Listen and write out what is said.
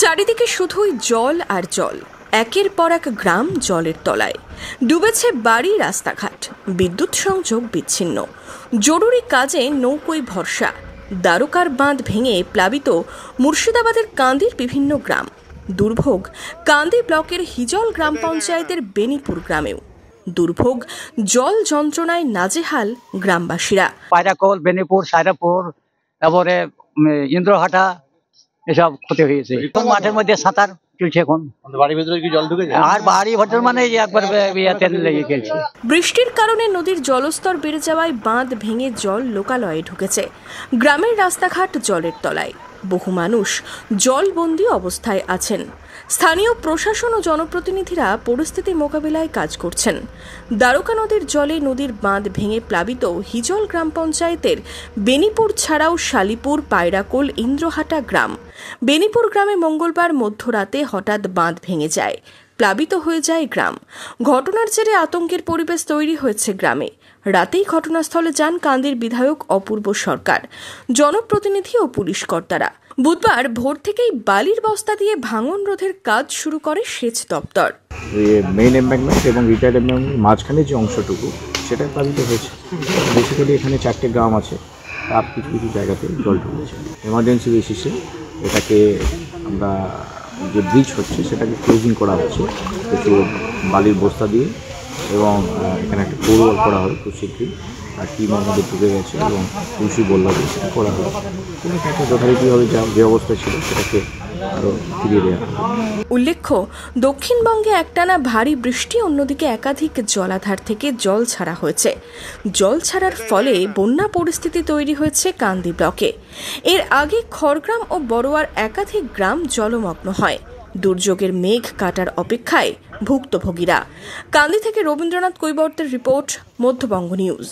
চারিদিকে শুধুই জল আর জল, একের পর এক গ্রাম জলের তলায় ডুবেছে। বাড়ি, রাস্তাঘাট, বিদ্যুৎ সংযোগ বিচ্ছিন্ন, জরুরি কাজে নৌকোয় ভরসা। দ্বারকার বাঁধ ভেঙে প্লাবিত মুর্শিদাবাদের কান্দির বিভিন্ন গ্রাম। দুর্ভোগ কান্দি ব্লকের হিজল গ্রাম পঞ্চায়েতের বেনিপুর গ্রামেও। দুর্ভোগ জল যন্ত্রণায় নাজেহাল গ্রামবাসীরা। পায়রাকোল, বেনিপুর, সাইরাপুর, তারপরে ইন্দ্রহাটা এসব ক্ষতি হয়েছে। মাঠের মধ্যে সাঁতার চলছে এখন। বাড়ির ভেতরে কি জল ঢুকেছে? আর বাড়ি ভেতর মানে একবার লেগে গেছে। বৃষ্টির কারণে নদীর জলস্তর বেড়ে যাওয়ায় বাঁধ ভেঙে জল লোকালয়ে ঢুকেছে। গ্রামের রাস্তাঘাট জলের তলায়, বহু মানুষ জলবন্দী অবস্থায় আছেন। স্থানীয় প্রশাসন ও জনপ্রতিনিধিরা পরিস্থিতি মোকাবিলায় কাজ করছেন। দ্বারকা নদীর জলে নদীর বাঁধ ভেঙে প্লাবিত হিজল গ্রাম পঞ্চায়েতের বেনিপুর ছাড়াও শালিপুর, পায়রাকোল, ইন্দ্রহাটা গ্রাম। বেনিপুর গ্রামে মঙ্গলবার মধ্যরাতে হঠাৎ বাঁধ ভেঙে যায়, প্লাবিত হয়ে যায় গ্রাম। ঘটনার জেরে আতঙ্কের পরিবেশ তৈরি হয়েছে গ্রামে। রাতেই ঘটনাস্থলে যান কান্দির বিধায়ক অপূর্ব সরকার, জনপ্রতিনিধি ও পুলিশ কর্তারা। বুধবার ভোর থেকেই বালির বস্তা দিয়ে ভাঙন রোধের কাজ শুরু করে সেচ দপ্তর। মেইন এম্বাঙ্কমেন্ট এবং রিটায়ার্ড এম্বাঙ্কমেন্ট মাঝখানে যে অংশটুকু সেটা প্লাবিত হয়েছে। বেসিক্যালি এখানে 4টে গ্রাম আছে, আর কিছু কিছু জায়গাতে জল ঢুকেছে। এমার্জেন্সি বেসিসে এটাকে আমরা যে ব্রিজ হচ্ছে সেটাকে ক্লোজিং করা হচ্ছে কিছু বালির বস্তা দিয়ে, এবং এখানে একটা পোল করা হবে খুব শীঘ্রই। আর টিম আমাদের ঢুকে গেছে এবং তুলসী বললা দিয়ে সেটা করা হবে। কিন্তু একটা যথারীতিভাবে যে অবস্থা ছিল সেটাকে আরও ফিরিয়ে দেওয়া হবে। উল্লেখ্য, দক্ষিণবঙ্গে একটানা ভারী বৃষ্টি, অন্যদিকে একাধিক জলাধার থেকে জল ছাড়া হয়েছে। জল ছাড়ার ফলে বন্যা পরিস্থিতি তৈরি হয়েছে কান্দি ব্লকে। এর আগে খড়গ্রাম ও বড়োয়ার একাধিক গ্রাম জলমগ্ন হয়। দুর্যোগের মেঘ কাটার অপেক্ষায় ভুক্তভোগীরা। কান্দি থেকে রবীন্দ্রনাথ কৈবর্তের রিপোর্ট, মধ্যবঙ্গ নিউজ।